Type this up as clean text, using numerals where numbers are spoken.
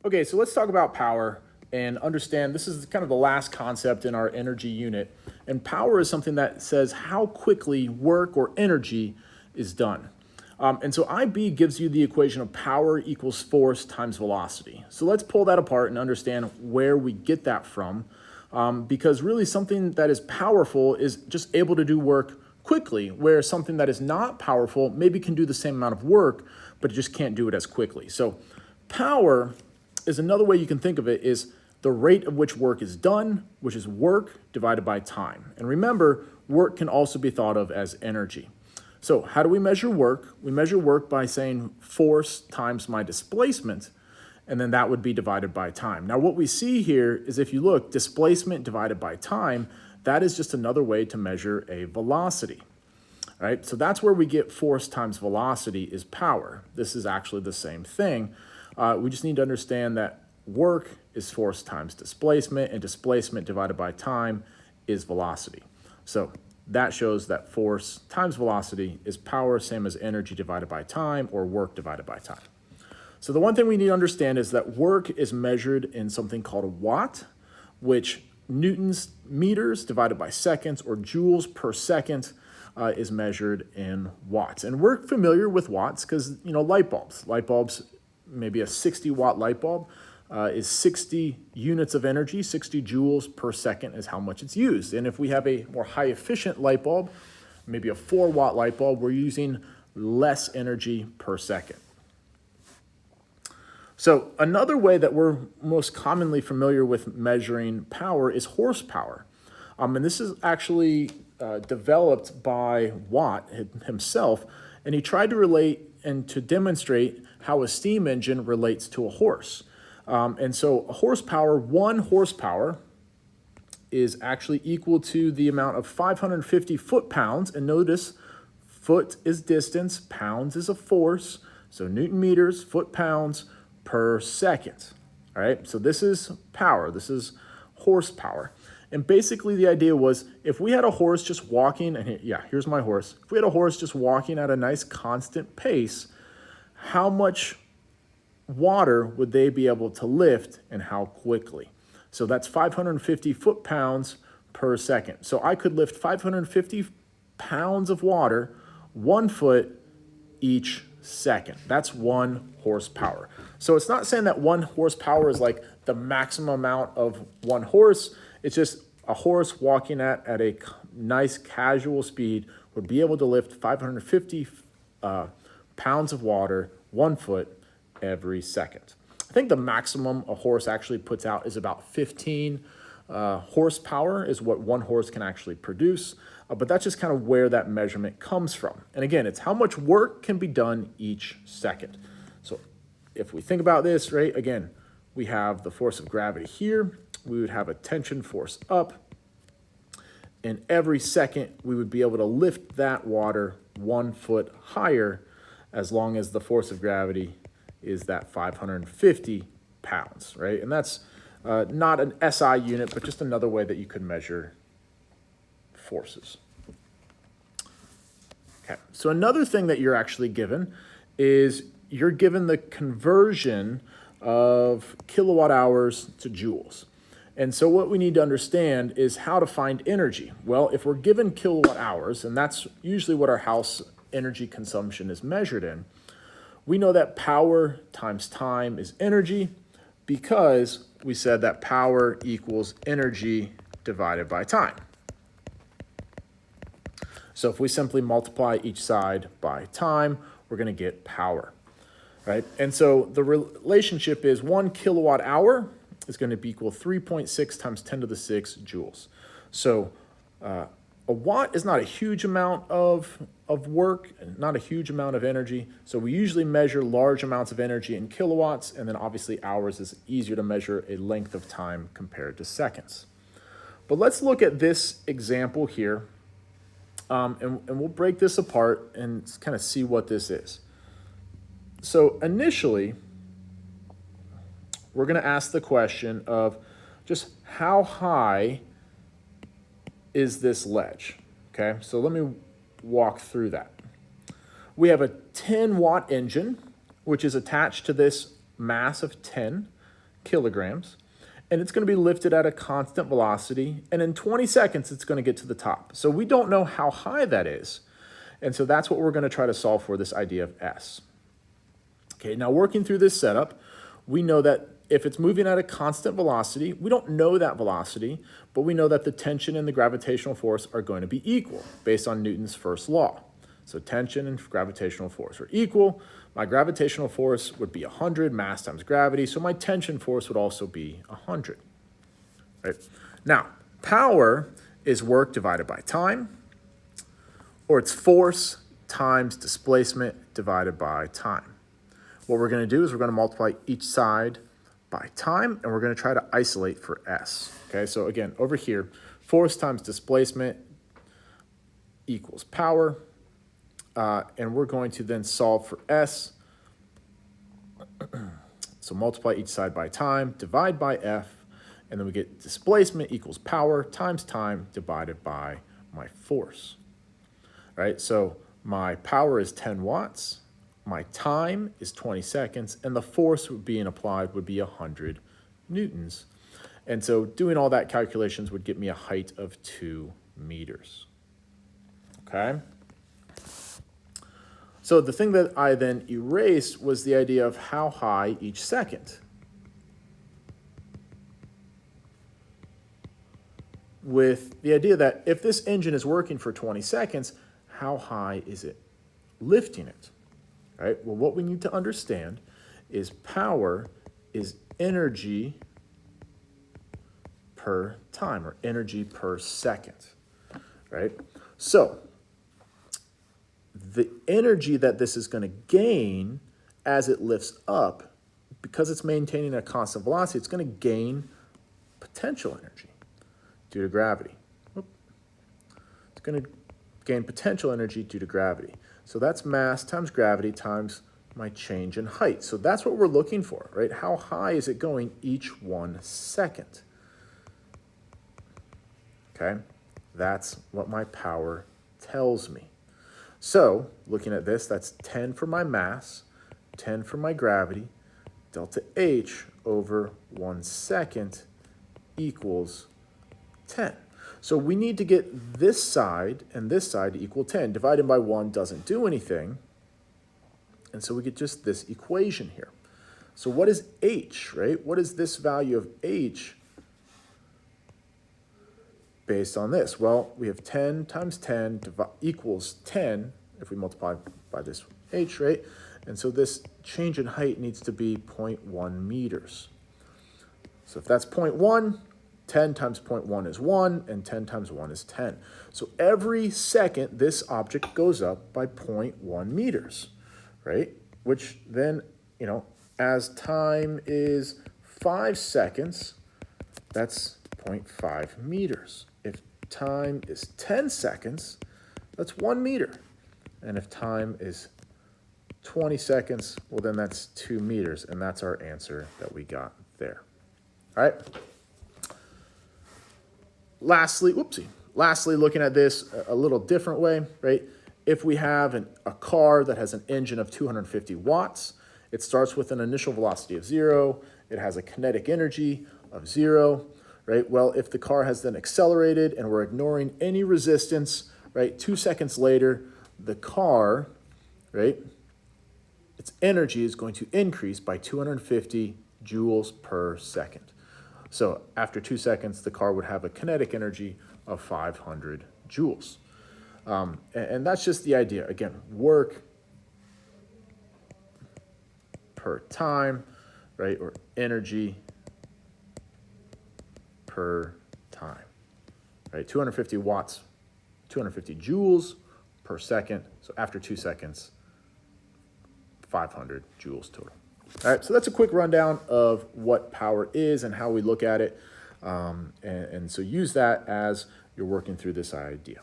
Okay, so let's talk about power and understand this is kind of the last concept in our energy unit. And power is something that says how quickly work or energy is done. And so IB gives you the equation of power equals force times velocity. So let's pull that apart and understand where we get that from. Because really something that is powerful is just able to do work quickly, where something that is not powerful maybe can do the same amount of work, but it just can't do it as quickly. So power is another way you can think of it is the rate of which work is done, which is work divided by time. And remember, work can also be thought of as energy. So how do we measure work? We measure work by saying force times my displacement, and then that would be divided by time. Now what we see here is if you look, displacement divided by time, that is just another way to measure a velocity. All right, so that's where we get force times velocity is power. This is actually the same thing. We just need to understand that work is force times displacement, and displacement divided by time is velocity. So that shows that force times velocity is power, same as energy divided by time or work divided by time. So the one thing we need to understand is that work is measured in something called a watt, which newtons meters divided by seconds or joules per second is measured in watts. And we're familiar with watts because, light bulbs, maybe a 60 watt light bulb is 60 units of energy, 60 joules per second is how much it's used. And if we have a more high efficient light bulb, maybe a 4 watt light bulb, we're using less energy per second. So another way that we're most commonly familiar with measuring power is horsepower. And this is actually developed by Watt himself, and he tried to relate and to demonstrate how a steam engine relates to a horse. And so a horsepower, 1 horsepower, is actually equal to the amount of 550 foot-pounds. And notice, foot is distance, pounds is a force, so Newton meters, foot-pounds per second. All right, so this is power, this is horsepower. And basically the idea was if we had a horse just walking, and here's my horse. If we had a horse just walking at a nice constant pace, how much water would they be able to lift and how quickly? So that's 550 foot-pounds per second. So I could lift 550 pounds of water 1 foot each second. That's 1 horsepower. So it's not saying that 1 horsepower is like the maximum amount of 1 horse. It's just a horse walking at a nice casual speed would be able to lift 550 pounds of water 1 foot every second. I think the maximum a horse actually puts out is about 15 horsepower is what 1 horse can actually produce. But that's just kind of where that measurement comes from. And again, it's how much work can be done each second. So if we think about this, right, again, we have the force of gravity here. We would have a tension force up. And every second, we would be able to lift that water 1 foot higher as long as the force of gravity is that 550 pounds, right? And that's not an SI unit, but just another way that you could measure forces. Okay, so another thing that you're actually given is you're given the conversion of kilowatt hours to joules. And so what we need to understand is how to find energy. Well, if we're given kilowatt hours, and that's usually what our house energy consumption is measured in, we know that power times time is energy because we said that power equals energy divided by time. So if we simply multiply each side by time, we're going to get power, right? And so the relationship is 1 kilowatt hour is going to be equal 3.6 times 10 to the 6 joules. So a watt is not a huge amount of work, and not a huge amount of energy. So we usually measure large amounts of energy in kilowatts, and then obviously hours is easier to measure a length of time compared to seconds. But let's look at this example here, and we'll break this apart and kind of see what this is. So initially, we're going to ask the question of just how high is this ledge? Okay, so let me walk through that. We have a 10 watt engine, which is attached to this mass of 10. kilograms, and it's going to be lifted at a constant velocity, and in 20 seconds, it's going to get to the top. So we don't know how high that is, and so that's what we're going to try to solve for, this idea of S. Okay, now working through this setup, we know that if it's moving at a constant velocity, we don't know that velocity, but we know that the tension and the gravitational force are going to be equal based on Newton's first law. So tension and gravitational force are equal. My gravitational force would be 100, mass times gravity, so my tension force would also be 100. Right? Now, power is work divided by time, or it's force times displacement divided by time. What we're going to do is we're going to multiply each side by time, and we're going to try to isolate for S. Okay, so again, over here, force times displacement equals power, and we're going to then solve for S. So multiply each side by time, divide by F, and then we get displacement equals power times time divided by my force. All right, so my power is 10 watts. My time is 20 seconds, and the force being applied would be 100 newtons. And so doing all that calculations would get me a height of 2 meters. Okay? So the thing that I then erased was the idea of how high each second. With the idea that if this engine is working for 20 seconds, how high is it lifting it? Right? Well, what we need to understand is power is energy per time, or energy per second, right? So the energy that this is going to gain as it lifts up, because it's maintaining a constant velocity, it's going to gain potential energy due to gravity. It's going to gain potential energy due to gravity. So that's mass times gravity times my change in height. So that's what we're looking for, right? How high is it going each 1 second? Okay, that's what my power tells me. So looking at this, that's 10 for my mass, 10 for my gravity, delta H over 1 second equals 10. So we need to get this side and this side to equal 10. Dividing by 1 doesn't do anything. And so we get just this equation here. So what is H, right? What is this value of H based on this? Well, we have 10 times 10 equals 10 if we multiply by this H, right? And so this change in height needs to be 0.1 meters. So if that's 0.1, 10 times 0.1 is 1, and 10 times 1 is 10. So every second, this object goes up by 0.1 meters, right? Which then, as time is 5 seconds, that's 0.5 meters. If time is 10 seconds, that's 1 meter. And if time is 20 seconds, well, then that's 2 meters, and that's our answer that we got there. All right? Lastly, looking at this a little different way, right? If we have a car that has an engine of 250 watts, it starts with an initial velocity of 0. It has a kinetic energy of 0, right? Well, if the car has then accelerated and we're ignoring any resistance, right? 2 seconds later, the car, right? Its energy is going to increase by 250 joules per second. So after 2 seconds, the car would have a kinetic energy of 500 joules. And that's just the idea. Again, work per time, right? Or energy per time, right? 250 watts, 250 joules per second. So after 2 seconds, 500 joules total. All right, so that's a quick rundown of what power is and how we look at it. And so use that as you're working through this idea.